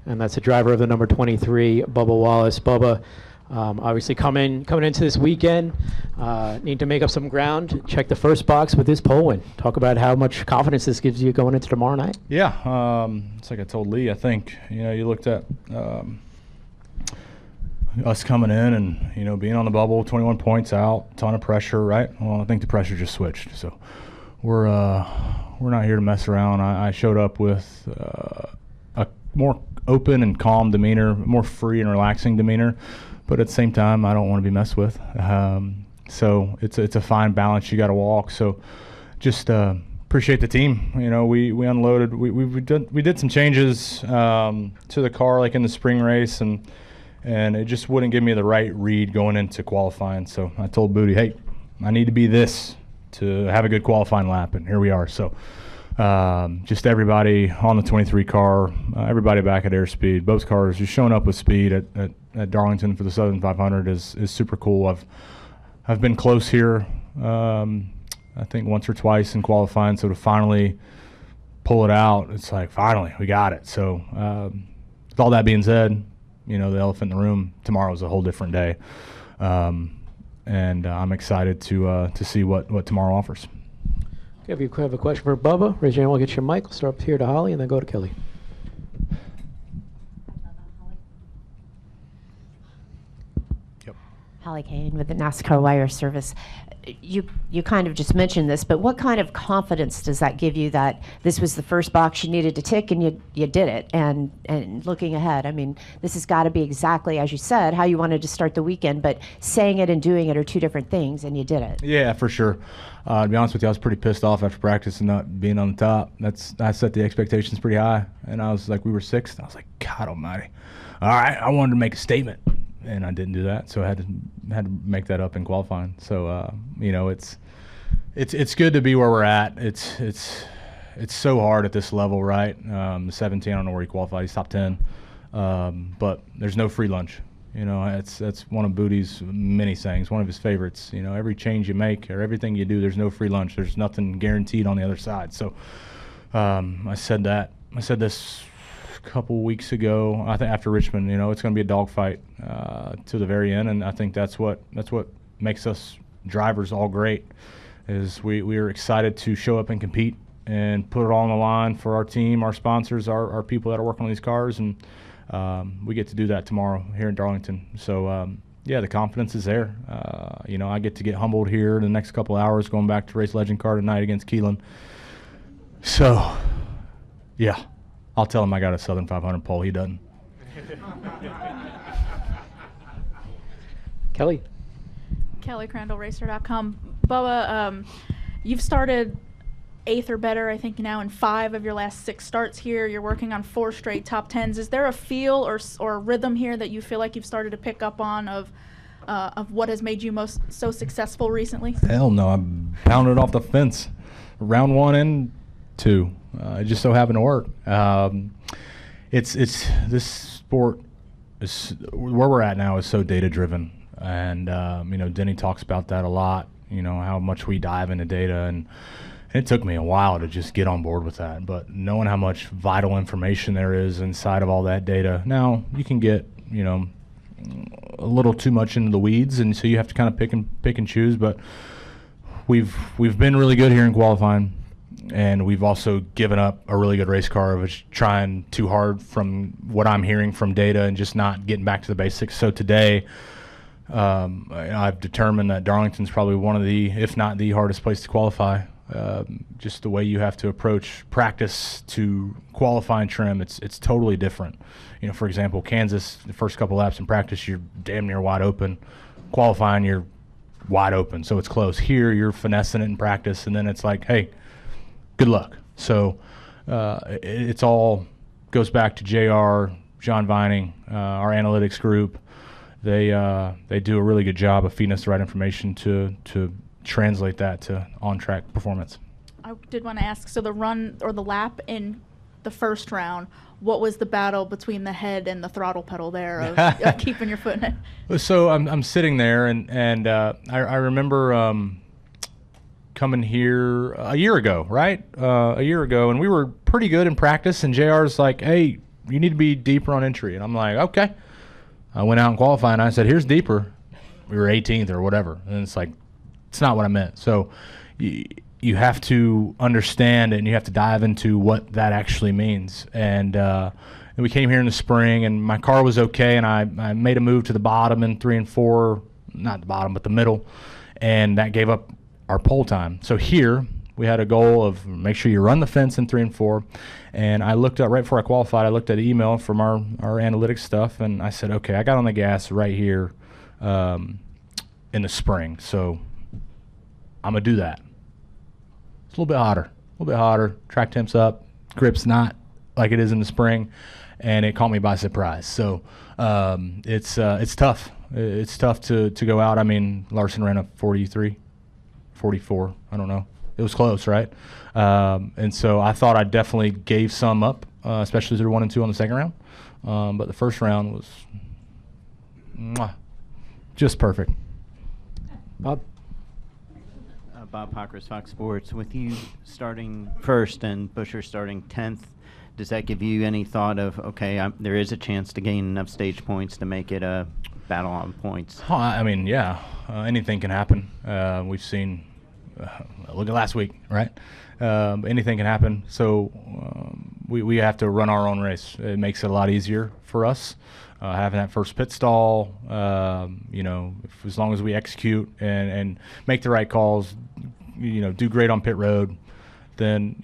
and that's the driver of the number 23, Bubba Wallace. Bubba, obviously coming into this weekend, need to make up some ground. Check the first box with this pole win. Talk about how much confidence this gives you going into tomorrow night. Yeah, it's like I told Lee. I think you looked at us coming in and being on the bubble, 21 points out, ton of pressure, right? Well, I think the pressure just switched. So we're not here to mess around. I showed up with a more open and calm demeanor, more free and relaxing demeanor. But at the same time, I don't want to be messed with. So it's a fine balance you got to walk. So just appreciate the team. We unloaded. We did some changes to the car like in the spring race, and it just wouldn't give me the right read going into qualifying. So I told Booty, hey, I need to be this to have a good qualifying lap, and here we are. So just everybody on the 23 car, everybody back at airspeed, both cars just showing up with speed at Darlington for the Southern 500 is super cool. I've been close here, I think once or twice in qualifying, so to finally pull it out, it's like finally we got it. So with all that being said, the elephant in the room, tomorrow's a whole different day, and I'm excited to see what tomorrow offers. Okay, if you have a question for Bubba, raise your hand. We'll get your mic. We'll start up here to Holly and then go to Kelly. Holly Kane with the NASCAR Wire Service. You kind of just mentioned this, but what kind of confidence does that give you that this was the first box you needed to tick and you did it? And looking ahead, I mean, this has got to be exactly, as you said, how you wanted to start the weekend, but saying it and doing it are two different things, and you did it. Yeah, for sure. To be honest with you, I was pretty pissed off after practice and not being on the top. I set the expectations pretty high, and I was like, we were sixth. I was like, God almighty. All right, I wanted to make a statement. And I didn't do that, so I had to make that up in qualifying. So it's good to be where we're at. It's so hard at this level, right? The 17, I don't know where he qualified. He's top 10, but there's no free lunch. That's one of Booty's many sayings, one of his favorites. Every change you make or everything you do, there's no free lunch. There's nothing guaranteed on the other side. So I said this a couple weeks ago, I think after Richmond, it's going to be a dogfight to the very end, and I think that's what makes us drivers all great. Is we are excited to show up and compete and put it all on the line for our team, our sponsors, our people that are working on these cars, and we get to do that tomorrow here in Darlington. So the confidence is there. I get to get humbled here in the next couple hours, going back to race legend car tonight against Keelan. So yeah. I'll tell him I got a Southern 500 pole. He doesn't. Kelly. Kelly, CrandallRacer.com. Bubba, you've started 8th or better, I think, now in 5 of your last 6 starts here. You're working on 4 straight top 10s. Is there a feel or rhythm here that you feel like you've started to pick up on of what has made you so successful recently? Hell no. I pounded off the fence. Round 1 and 2. It just so happened to work. It's this sport is where we're at now is so data driven, and Denny talks about that a lot. How much we dive into data, and it took me a while to just get on board with that. But knowing how much vital information there is inside of all that data, now you can get a little too much into the weeds, and so you have to kind of pick and choose. But we've been really good here in qualifying. And we've also given up a really good race car of trying too hard from what I'm hearing from data and just not getting back to the basics. So today, I've determined that Darlington's probably one of the, if not the hardest place to qualify. Just the way you have to approach practice to qualifying trim, it's totally different. For example, Kansas, the first couple laps in practice, you're damn near wide open. Qualifying, you're wide open, so it's close. Here, you're finessing it in practice, and then it's like, hey, good luck. So it's all goes back to JR, John Vining, our analytics group. They do a really good job of feeding us the right information to translate that to on-track performance. I did want to ask, so the run or the lap in the first round, what was the battle between the head and the throttle pedal there of keeping your foot in it? So I'm sitting there, and I remember coming here a year ago, right? A year ago, and we were pretty good in practice, and JR's like, hey, you need to be deeper on entry. And I'm like, okay. I went out and qualified, and I said, here's deeper. We were 18th or whatever. And it's like, it's not what I meant. So you have to understand it, and you have to dive into what that actually means. And we came here in the spring, and my car was okay, and I made a move to the bottom in 3 and 4, not the bottom, but the middle, and that gave up our pole time. So here we had a goal of make sure you run the fence in 3 and 4, and I looked up right before I qualified. I looked at an email from our analytics stuff, and I said, okay, I got on the gas right here in the spring, so I'm gonna do that. It's a little bit hotter. Track temp's up, grip's not like it is in the spring, and it caught me by surprise. So it's tough. It's tough to go out. I mean, Larson ran a 43, 44. I don't know. It was close, right? And so I thought I definitely gave some up, especially through 1 and 2 on the second round. But the first round was just perfect. Bob? Bob Pockers, Fox Sports. With you starting first and Busher starting 10th, does that give you any thought of, okay, there is a chance to gain enough stage points to make it a battle on points? Oh, I mean, yeah, anything can happen. We've seen, look at last week, right? Anything can happen. So we have to run our own race. It makes it a lot easier for us. Having that first pit stall, as long as we execute and make the right calls, do great on pit road, then,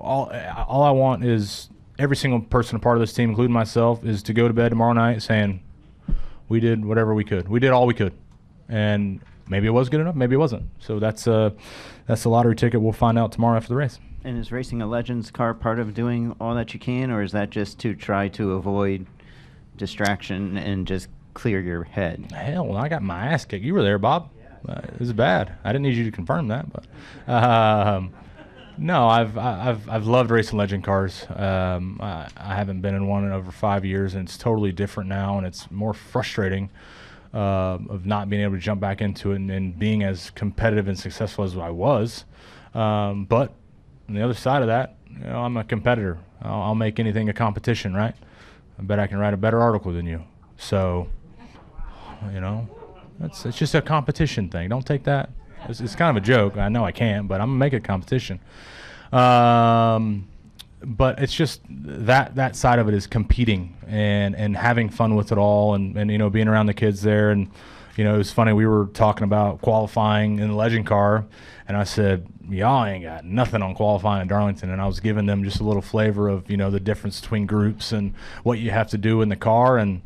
all I want is every single person a part of this team, including myself, is to go to bed tomorrow night saying we did whatever we could. We did all we could. And maybe it was good enough, maybe it wasn't. So that's the lottery ticket. We'll find out tomorrow after the race. And is racing a Legends car part of doing all that you can, or is that just to try to avoid distraction and just clear your head? Hell, I got my ass kicked. You were there, Bob. It was bad. I didn't need you to confirm that, but no, I've loved racing legend cars. I haven't been in one in over 5 years, and it's totally different now, and it's more frustrating of not being able to jump back into it and being as competitive and successful as I was. But on the other side of that, I'm a competitor. I'll make anything a competition, right? I bet I can write a better article than you. So, it's just a competition thing. Don't take that. It's kind of a joke. I know I can't, but I'm going to make it a competition. But it's just that side of it is competing and having fun with it all and being around the kids there. And, it was funny. We were talking about qualifying in the legend car, and I said, y'all ain't got nothing on qualifying in Darlington. And I was giving them just a little flavor of, the difference between groups and what you have to do in the car. And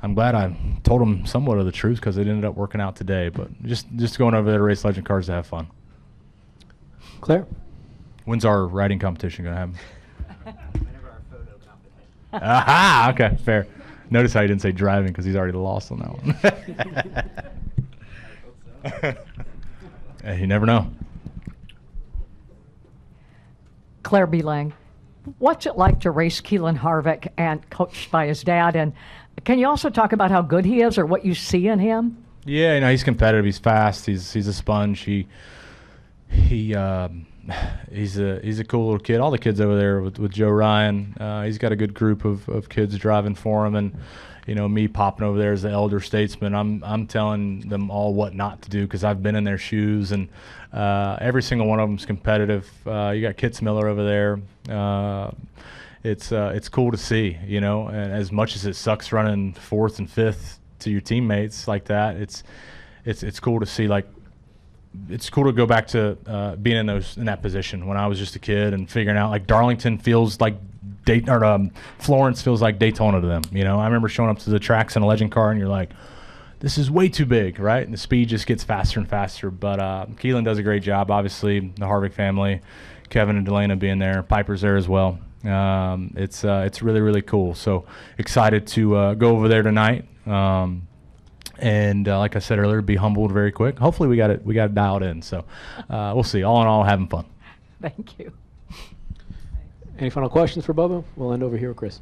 I'm glad I told them somewhat of the truth because it ended up working out today. But just going over there to race legend cars to have fun. Claire? When's our riding competition going to happen? Whenever our photo competition. Aha! Okay, fair. Notice how he didn't say driving because he's already lost on that one. You never know. Claire B. Lang, what's it like to race Keelan Harvick and coached by his dad? And can you also talk about how good he is or what you see in him? Yeah, he's competitive. He's fast. He's a sponge. He's a cool little kid. All the kids over there with Joe Ryan, he's got a good group of kids driving for him, and me popping over there as the elder statesman. I'm telling them all what not to do because I've been in their shoes, and every single one of them's competitive. You got Kits Miller over there. It's cool to see, and as much as it sucks running 4th and 5th to your teammates like that, it's cool to see. Like, it's cool to go back to being in that position when I was just a kid and figuring out like Darlington feels like Florence feels like Daytona to them. I remember showing up to the tracks in a legend car and you're like, this is way too big, right? And the speed just gets faster and faster. But Keelan does a great job. Obviously, the Harvick family, Kevin and Delana being there, Piper's there as well. It's really, really cool. So excited to go over there tonight. And like I said earlier, be humbled very quick. Hopefully we got it dialed in. So we'll see. All in all, having fun. Thank you. Any final questions for Bubba? We'll end over here with Chris.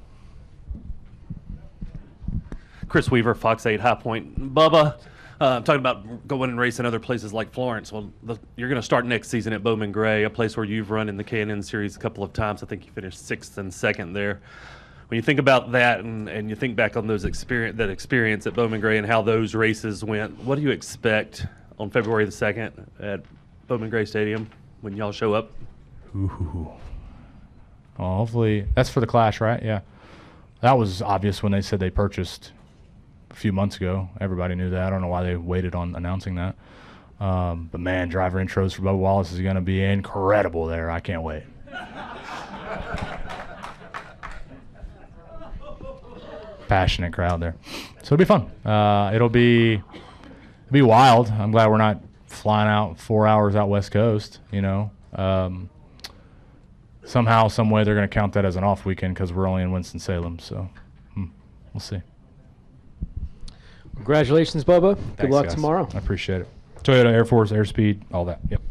Chris Weaver, Fox 8 High Point. Bubba, talking about going and racing other places like Florence. Well, you're going to start next season at Bowman Gray, a place where you've run in the K&N Series a couple of times. I think you finished 6th and 2nd there. when you think about that and you think back on that experience at Bowman Gray and how those races went, what do you expect on February the 2nd at Bowman Gray Stadium when y'all show up? Ooh. Well, hopefully that's for the Clash, right? Yeah. That was obvious when they said they purchased a few months ago. Everybody knew that. I don't know why they waited on announcing that. But man, driver intros for Bubba Wallace is going to be incredible there. I can't wait. Passionate crowd there, so it'll be fun. It'll be wild. I'm glad we're not flying out 4 hours out West Coast. Somehow, some way, they're going to count that as an off weekend because we're only in Winston-Salem. So we'll see. Congratulations, Bubba. Good Thanks, luck guys. tomorrow. I appreciate it. Toyota, Air Force, Airspeed, all that. Yep.